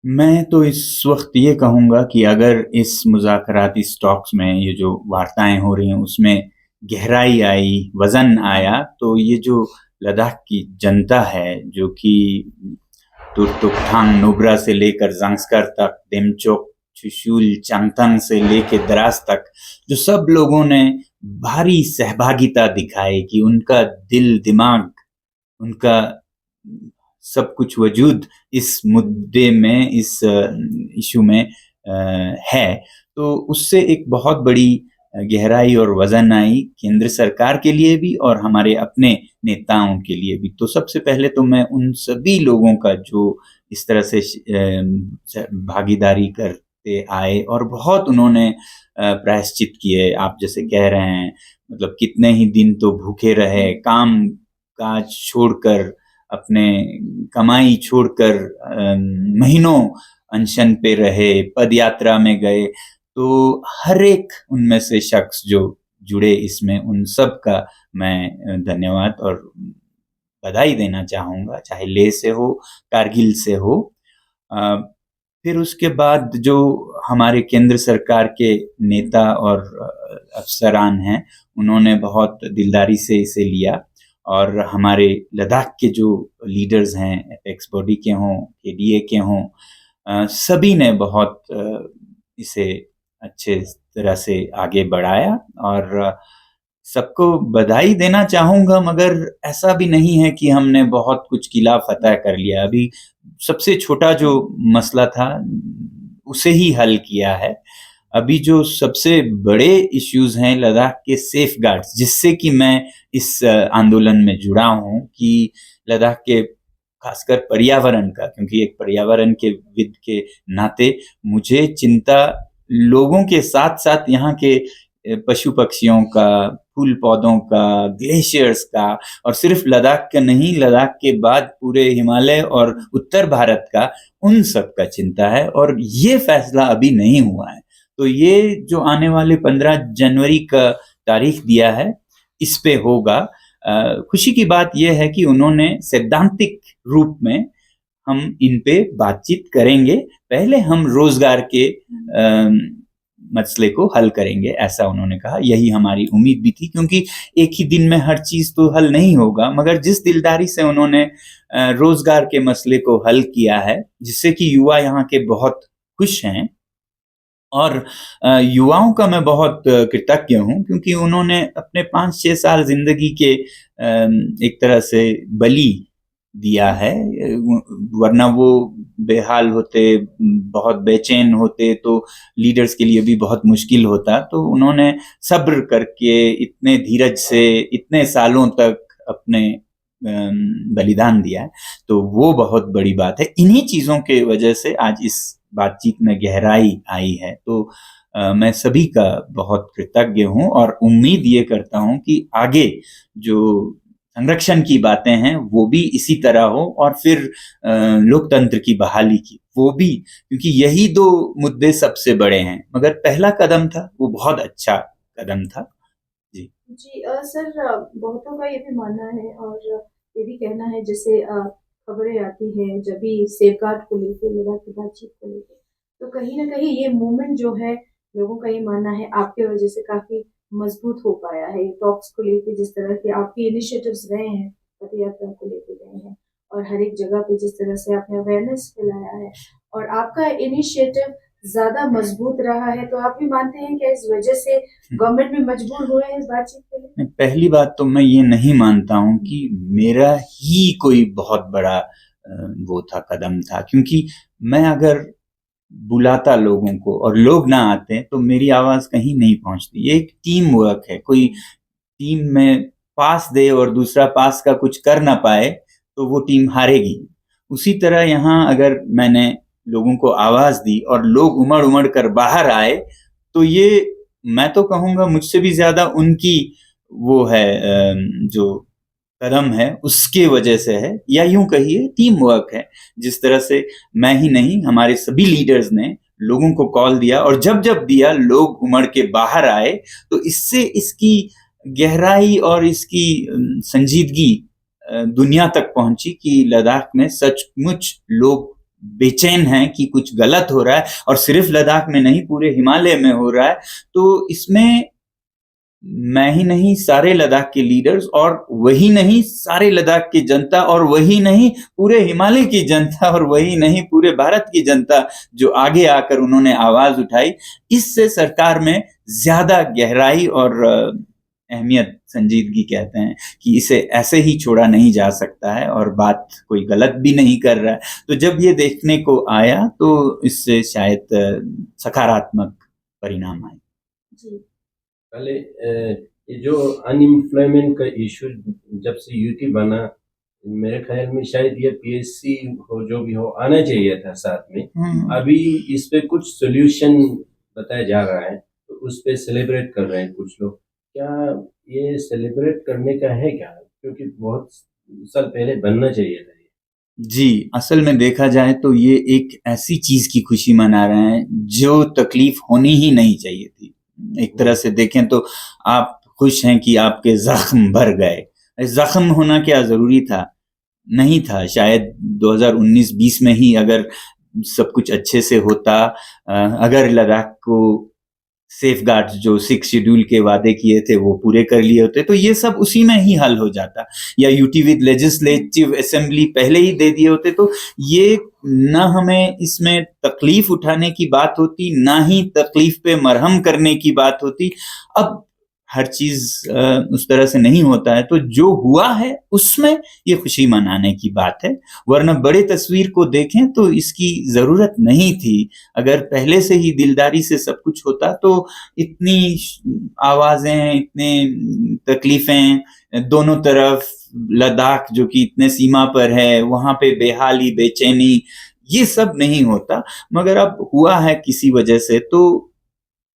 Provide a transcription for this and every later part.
मैं तो इस वक़्त ये कहूँगा कि अगर इस मुज़ाकराती स्टॉक्स में ये जो वार्ताएँ हो रही हैं, उसमें गहराई आई, वज़न आया, तो ये जो लद्दाख की जनता है, जो कि तुर्तुकथांग नुब्रा से लेकर ज़ांस्कर तक, डेमचोक, चुशुल, चांगथंग से लेके द्रास तक, जो सब लोगों ने भारी सहभागिता दिखाई कि उनका दिल, दिमाग, उनका सब कुछ वजूद इस मुद्दे में, इस इशू में है, तो उससे एक बहुत बड़ी गहराई और वजन आई केंद्र सरकार के लिए भी और हमारे अपने नेताओं के लिए भी। तो सबसे पहले तो मैं उन सभी लोगों का जो इस तरह से भागीदारी करते आए और बहुत उन्होंने प्रायश्चित किए, आप जैसे कह रहे हैं, मतलब कितने ही दिन तो भूखे रहे, काम काज छोड़कर, अपने कमाई छोड़कर महीनों अनशन पे रहे, पद यात्रा में गए। तो हर एक उनमें से शख्स जो जुड़े इसमें, उन सब का मैं धन्यवाद और बधाई देना चाहूँगा, चाहे लेह से हो, कारगिल से हो। अ, फिर उसके बाद जो हमारे केंद्र सरकार के नेता और अफ़सरान हैं, उन्होंने बहुत दिलदारी से इसे लिया और हमारे लद्दाख के जो लीडर्स हैं, एपेक्स बॉडी के हों, केडीए के हों, सभी ने बहुत इसे अच्छे तरह से आगे बढ़ाया और सबको बधाई देना चाहूँगा, मगर ऐसा भी नहीं है कि हमने बहुत कुछ किला फ़तह कर लिया। अभी सबसे छोटा जो मसला था, उसे ही हल किया है। अभी जो सबसे बड़े इश्यूज़ हैं लद्दाख के सेफगार्ड्स, जिससे कि मैं इस आंदोलन में जुड़ा हूँ कि लद्दाख के खासकर पर्यावरण का, क्योंकि एक पर्यावरण के विद के नाते मुझे चिंता लोगों के साथ-साथ यहाँ के पशु-पक्षियों का, फूल-पौधों का, ग्लेशियर्स का और सिर्फ़ लद्दाख का नहीं, लद्दाख के बाद पूरे हिमालय और उत्तर भारत का, उन सब का चिंता है और ये फ़ैसला अभी नहीं हुआ है। तो ये जो आने वाले 15 जनवरी का तारीख दिया है, इस पे होगा। खुशी की बात ये है कि उन्होंने सैद्धांतिक रूप में हम इन पे बातचीत करेंगे, पहले हम रोज़गार के मसले को हल करेंगे, ऐसा उन्होंने कहा। यही हमारी उम्मीद भी थी, क्योंकि एक ही दिन में हर चीज़ तो हल नहीं होगा, मगर जिस दिलदारी से उन्होंने रोज़गार के मसले को हल किया है, जिससे कि युवा यहाँ के बहुत खुश हैं और युवाओं का मैं बहुत कृतज्ञ हूँ, क्योंकि उन्होंने अपने 5-6 साल ज़िंदगी के एक तरह से बलि दिया है। वरना वो बेहाल होते, बहुत बेचैन होते, तो लीडर्स के लिए भी बहुत मुश्किल होता। तो उन्होंने सब्र करके, इतने धीरज से, इतने सालों तक अपने बलिदान दिया है, तो वो बहुत बड़ी बात है। इन्हीं चीज़ों के वजह से आज इस बातचीत में गहराई आई है। तो मैं सभी का बहुत कृतज्ञ हूँ और उम्मीद ये करता हूँ कि आगे जो संरक्षण की बातें हैं, वो भी इसी तरह हो और फिर लोकतंत्र की बहाली की, वो भी, क्योंकि यही 2 मुद्दे सबसे बड़े हैं। मगर पहला कदम था, वो बहुत अच्छा कदम था। जी। जी सर, बहुतों का ये भी मानना है और ये भी कहना है, जैसे खबरें आती हैं जब भी सेफगार्ड को लेके, लद्दाख की बातचीत को लेके, तो कहीं ना कहीं ये मूवमेंट जो है, लोगों का ये मानना है आपके वजह से काफी मजबूत हो पाया है। टॉक्स को लेके जिस तरह के आपके इनिशिएटिव्स रहे हैं, पद यात्रा को लेके गए हैं, और हर एक जगह पे जिस तरह से आपने अवेयरनेस फैलाया है, और आपका इनिशिएटिव ज्यादा मजबूत रहा है, तो आप भी मानते हैं कि इस वजह से गवर्नमेंट भी मजबूर हुए हैं इस बातचीत के लिए? पहली बात तो मैं ये नहीं मानता हूँ कि मेरा ही कोई बहुत बड़ा वो था, कदम था, क्योंकि मैं अगर बुलाता लोगों को और लोग ना आते, तो मेरी आवाज़ कहीं नहीं पहुँचती। ये एक टीम वर्क है, कोई टीम में पास दे और दूसरा पास का कुछ कर ना पाए, तो वो टीम हारेगी। उसी तरह यहाँ अगर मैंने लोगों को आवाज़ दी और लोग उमड़-उमड़ कर बाहर आए, तो ये, मैं तो कहूँगा, मुझसे भी ज़्यादा उनकी वो है, जो कदम है उसके वजह से है, या यूँ कहिए टीम वर्क है। जिस तरह से मैं ही नहीं, हमारे सभी लीडर्स ने लोगों को कॉल दिया और जब-जब दिया, लोग उमड़ के बाहर आए, तो इससे इसकी गहराई और इसकी संजीदगी दुनिया तक पहुँची कि लद्दाख में सचमुच लोग बेचैन हैं कि कुछ गलत हो रहा है, और सिर्फ लद्दाख में नहीं पूरे हिमालय में हो रहा है, तो इसमें मैं ही नहीं सारे लद्दाख के लीडर्स, और वही नहीं सारे लद्दाख की जनता, और वही नहीं पूरे हिमालय की जनता, और वही नहीं पूरे भारत की जनता जो आगे आकर उन्होंने आवाज उठाई, इससे सरकार में ज्यादा गहराई और अहमियत, संजीदगी कहते हैं, कि इसे ऐसे ही छोड़ा नहीं जा सकता है और बात कोई गलत भी नहीं कर रहा है। तो जब ये देखने को आया तो इससे शायद सकारात्मक परिणाम आए। जी। पहले ये जो अनएम्प्लॉयमेंट का इशू जब से यूटी बना, मेरे ख्याल में शायद ये पीएससी हो जो भी हो आना चाहिए था साथ में। अभी इस पे कुछ सोल्यूशन बताया जा रहा है, तो उस पे सेलिब्रेट कर रहे हैं कुछ लोग। क्या ये सेलिब्रेट करने का है क्या? क्योंकि बहुत साल पहले बनना चाहिए था। जी, असल में देखा जाए तो ये एक ऐसी चीज की खुशी मना रहे हैं जो तकलीफ होनी ही नहीं चाहिए थी। एक तरह से देखें तो आप खुश हैं कि आपके जख्म भर गए। जख्म होना क्या जरूरी था? नहीं था। शायद 2019-20 में ही अगर सब कुछ अच्छे से होता, अगर लद्दाख को सेफ गार्ड्स जो 6 शेड्यूल के वादे किए थे वो पूरे कर लिए होते, तो ये सब उसी में ही हल हो जाता, या यूटी विद लेजिस्लेटिव असेंबली पहले ही दे दिए होते, तो ये न हमें इसमें तकलीफ उठाने की बात होती, ना ही तकलीफ पे मरहम करने की बात होती। अब हर चीज उस तरह से नहीं होता है, तो जो हुआ है उसमें ये खुशी मनाने की बात है, वरना बड़े तस्वीर को देखें तो इसकी जरूरत नहीं थी। अगर पहले से ही दिलदारी से सब कुछ होता तो इतनी आवाजें, इतने तकलीफें दोनों तरफ, लद्दाख जो कि इतने सीमा पर है वहां पे बेहाली, बेचैनी, ये सब नहीं होता। मगर अब हुआ है किसी वजह से, तो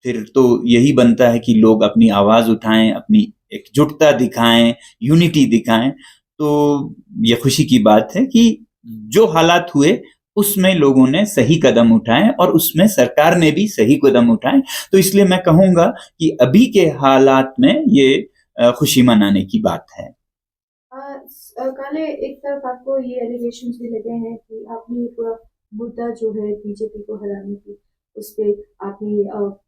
फिर तो यही बनता है कि लोग अपनी आवाज उठाएं, अपनी एकजुटता दिखाएं, यूनिटी दिखाएं। तो ये खुशी की बात है कि जो हालात हुए उसमें लोगों ने सही कदम उठाए और उसमें सरकार ने भी सही कदम उठाए। तो इसलिए मैं कहूंगा कि अभी के हालात में ये खुशी मनाने की बात है। काले, एक तरफ आपको ये एलिगेशंस भी लगे हैं कि आपने ये पूरा मुद्दा जो है बीजेपी को हराने की, उस पे आपने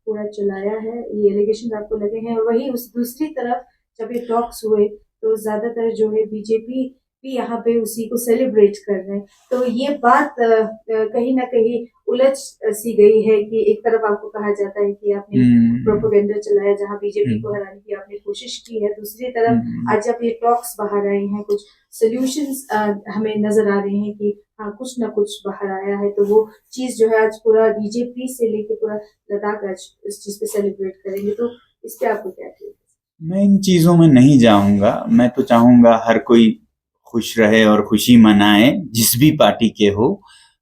पूरा चलाया है, ये एलिगेशन आपको लगे हैं। और वही उस दूसरी तरफ जब ये टॉक्स हुए तो ज्यादातर जो है बीजेपी भी यहाँ पे उसी को सेलिब्रेट कर रहे हैं। तो ये बात कहीं ना कहीं उलझ सी गई है कि एक तरफ आपको कहा जाता है कि आपने प्रोपेगेंडा चलाया जहाँ बीजेपी को हराने की आपने कोशिश की है, दूसरी तरफ आज जब ये टॉक्स बाहर आए हैं, कुछ सोल्यूशंस हमें नजर आ रहे हैं कि हाँ कुछ ना कुछ बाहर आया है, तो वो चीज जो है आज पूरा बीजेपी से लेके पूरा लद्दाख आज इस चीज पे सेलिब्रेट करेंगे। तो इस पे आपको क्या कहना है? मैं इन चीजों में नहीं जाऊंगा। मैं तो चाहूंगा हर कोई खुश रहे और खुशी मनाए, जिस भी पार्टी के हो।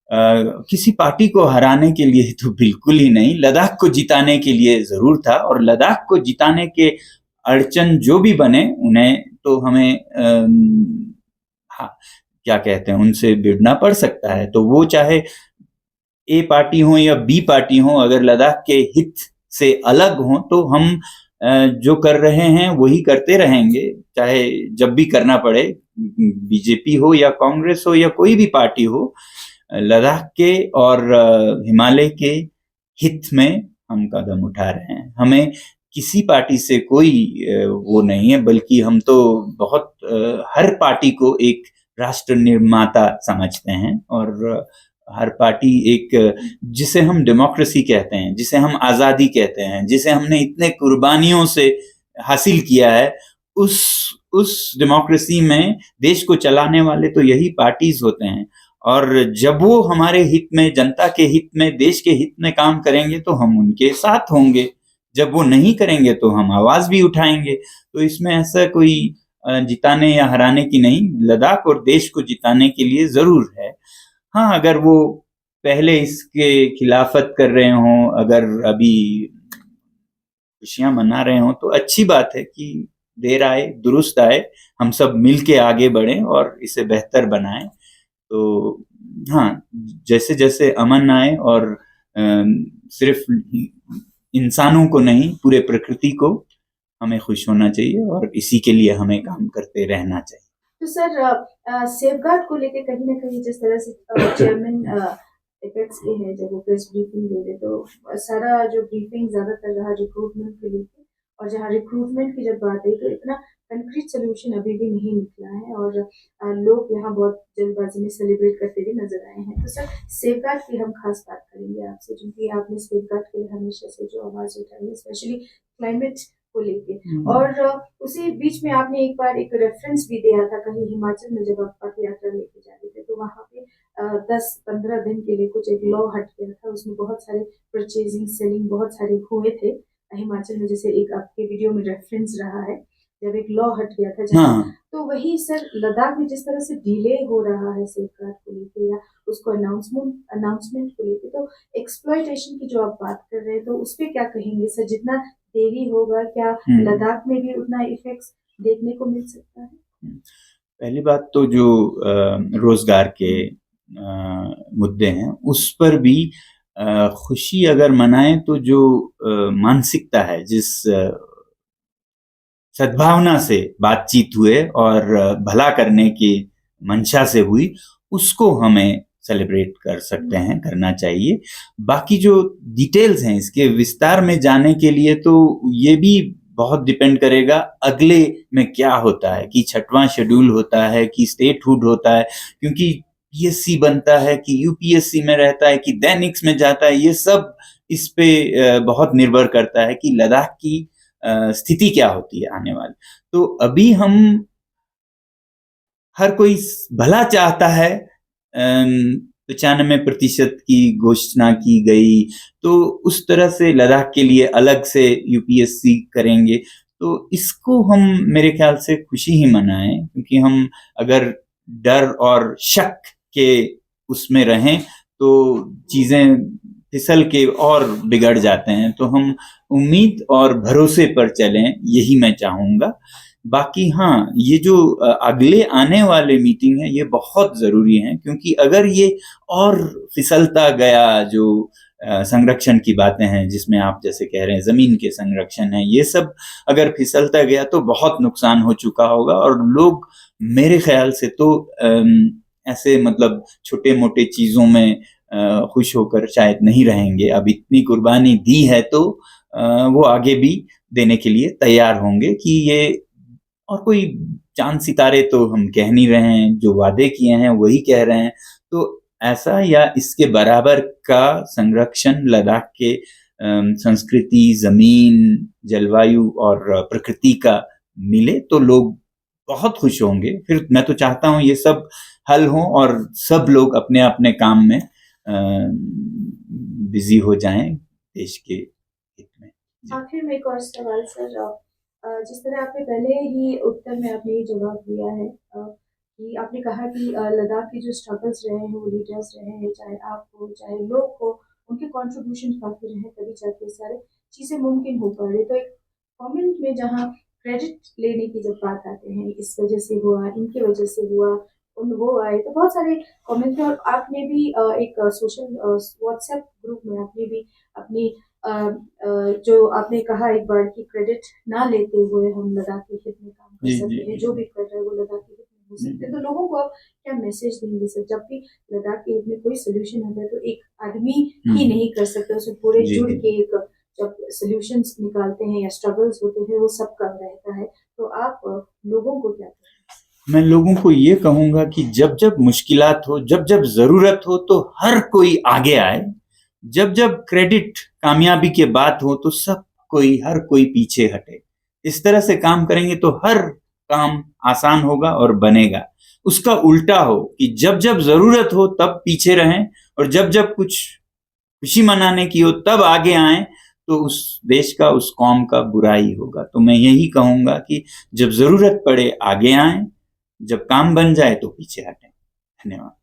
किसी पार्टी को हराने के लिए तो बिल्कुल ही नहीं, लद्दाख को जिताने के लिए जरूर था, और लद्दाख को जिताने के अड़चन जो भी बने उन्हें तो हमें हाँ, क्या कहते हैं, उनसे भिड़ना पड़ सकता है। तो वो चाहे ए पार्टी हो या बी पार्टी हो, अगर लद्दाख के हित से अलग हो तो हम जो कर रहे हैं वही करते रहेंगे, चाहे जब भी करना पड़े, बीजेपी हो या कांग्रेस हो या कोई भी पार्टी हो। लद्दाख के और हिमालय के हित में हम कदम उठा रहे हैं। हमें किसी पार्टी से कोई वो नहीं है, बल्कि हम तो बहुत हर पार्टी को एक राष्ट्र निर्माता समझते हैं, और हर पार्टी एक, जिसे हम डेमोक्रेसी कहते हैं, जिसे हम आजादी कहते हैं, जिसे हमने इतने कुर्बानियों से हासिल किया है, उस डेमोक्रेसी में देश को चलाने वाले तो यही पार्टीज होते हैं। और जब वो हमारे हित में, जनता के हित में, देश के हित में काम करेंगे तो हम उनके साथ होंगे, जब वो नहीं करेंगे तो हम आवाज भी उठाएंगे। तो इसमें ऐसा कोई जिताने या हराने की नहीं, लद्दाख और देश को जिताने के लिए जरूर है। हाँ, अगर वो पहले इसके खिलाफत कर रहे हों, अगर अभी खुशियां मना रहे हों, तो अच्छी बात है कि देर आए दुरुस्त आए, हम सब मिल के आगे बढ़ें और इसे बेहतर बनाएं। तो हाँ, जैसे जैसे अमन आए, और सिर्फ इंसानों को नहीं, पूरे प्रकृति को हमें खुश होना चाहिए, और इसी के लिए हमें काम करते रहना चाहिए। तो सर, सेफगार्ड को लेके कहीं ना कहीं जिस तरह से चेयरमैन इफेक्ट्स ये है जब वो प्रेस ब्रीफिंग दे दे तो सारा जो ब्रीफिंग ज़्यादातर रहा रिक्रूटमेंट के लिए, और जहाँ रिक्रूटमेंट की जब बात आई तो इतना कंक्रीट सोल्यूशन अभी भी नहीं निकला है, और लोग यहाँ बहुत जल्दबाजी में सेलिब्रेट करते हुए नजर आए हैं। तो सर, सेफ गार्ड की हम खास बात करेंगे आपसे, क्योंकि आपने सेफ गार्ड के लिए हमेशा से जो आवाज़ उठाई है, स्पेशली क्लाइमेट को लेके, और उसी बीच में आपने एक बार एक रेफरेंस भी दिया था कहीं हिमाचल में जब आप पथ यात्रा लेके जा रहे थे, तो वहाँ पे 10-15 दिन के लिए कुछ एक लॉ हट गया था, उसमें बहुत सारे परचेजिंग सेलिंग बहुत सारे हुए थे हिमाचल में, जैसे एक आपके वीडियो में रेफरेंस रहा है जब एक लॉ हट गया था जहाँ। हाँ तो वही सर, लद्दाख में जिस तरह से डिले हो रहा है सेफ गार्ड को लेके या उसको अनाउंसमेंट को लेके, तो एक्सप्लॉयटेशन की जो आप बात कर रहे हैं तो उस पर क्या कहेंगे सर? जितना देरी होगा, क्या लद्दाख में भी उतना इफेक्ट्स देखने को मिल सकता है? पहली बात तो जो रोजगार के मुद्दे हैं उस पर भी खुशी अगर मनाएं तो जो मानसिकता है, जिस सद्भावना से बातचीत हुए और भला करने की मंशा से हुई, उसको हमें सेलिब्रेट कर सकते हैं, करना चाहिए। बाकी जो डिटेल्स हैं इसके विस्तार में जाने के लिए तो ये भी बहुत डिपेंड करेगा अगले में क्या होता है, कि 6वां शेड्यूल होता है कि स्टेटहुड होता है, क्योंकि पीएससी बनता है कि यूपीएससी में रहता है कि दैनिक्स में जाता है, ये सब इस पे बहुत निर्भर करता है कि लद्दाख की स्थिति क्या होती है आने वाली। तो अभी हम हर कोई भला चाहता है, 95% की घोषणा की गई, तो उस तरह से लद्दाख के लिए अलग से यूपीएससी करेंगे, तो इसको हम मेरे ख्याल से खुशी ही मनाएं, क्योंकि हम अगर डर और शक के उसमें रहें तो चीजें फिसल के और बिगड़ जाते हैं। तो हम उम्मीद और भरोसे पर चलें, यही मैं चाहूँगा। बाकी हाँ, ये जो अगले आने वाले मीटिंग है ये बहुत ज़रूरी है, क्योंकि अगर ये और फिसलता गया, जो संरक्षण की बातें हैं जिसमें आप जैसे कह रहे हैं ज़मीन के संरक्षण है, ये सब अगर फिसलता गया तो बहुत नुकसान हो चुका होगा, और लोग मेरे ख्याल से तो ऐसे मतलब छोटे मोटे चीज़ों में खुश होकर शायद नहीं रहेंगे। अब इतनी कुर्बानी दी है तो वो आगे भी देने के लिए तैयार होंगे, कि ये और कोई चांद सितारे तो हम कह नहीं रहे हैं, जो वादे किए हैं वही कह रहे हैं। तो ऐसा या इसके बराबर का संरक्षण लद्दाख के संस्कृति, जमीन, जलवायु और प्रकृति का मिले तो लोग बहुत खुश होंगे। फिर मैं तो चाहता हूँ ये सब हल हो और सब लोग अपने अपने काम में बिजी हो जाएं देश के हित में। आखिर में एक और सवाल सर, जिस तरह आपने पहले ही उत्तर में आपने ये जवाब दिया है कि आपने कहा कि लद्दाख की जो स्ट्रगल्स रहे हैं, वो लीडर्स रहे हैं, चाहे आप हो चाहे लोग हो, उनके कॉन्ट्रीब्यूशन काफ़ी रहे, तभी जाके सारे चीज़ें मुमकिन हो पा रही। तो एक कमेंट में जहाँ क्रेडिट लेने की जब बात आते हैं, इस वजह से हुआ, इनकी वजह से हुआ, वो आए, तो बहुत सारे कमेंट थे, और आपने भी एक सोशल व्हाट्सएप ग्रुप में आपने भी अपनी जो आपने कहा एक बार कि क्रेडिट ना लेते हुए हम लद्दाख के हित में काम कर सकते हैं, जो भी कर रहे हैं वो लद्दाख के हित में हो सकते हैं। तो लोगों को आप क्या मैसेज देंगे सर? जब भी लद्दाख के हित में कोई सोल्यूशन आता है तो एक आदमी ही नहीं कर सकता, उसमें पूरे जुड़ के एक जब सोल्यूशंस निकालते हैं या स्ट्रगल्स होते हैं वो सबका रहता है। तो आप लोगों को क्या कहें? मैं लोगों को ये कहूँगा कि जब जब मुश्किलात हो, जब जब ज़रूरत हो तो हर कोई आगे आए। जब जब क्रेडिट कामयाबी के बात हो तो सब कोई, हर कोई पीछे हटे। इस तरह से काम करेंगे तो हर काम आसान होगा और बनेगा। उसका उल्टा हो कि जब जब ज़रूरत हो तब पीछे रहें, और जब जब कुछ खुशी मनाने की हो तब आगे आएं, तो उस देश का, उस कौम का बुरा ही होगा। तो मैं यही कहूँगा कि जब ज़रूरत पड़े आगे आएं, जब काम बन जाए तो पीछे हटें। धन्यवाद।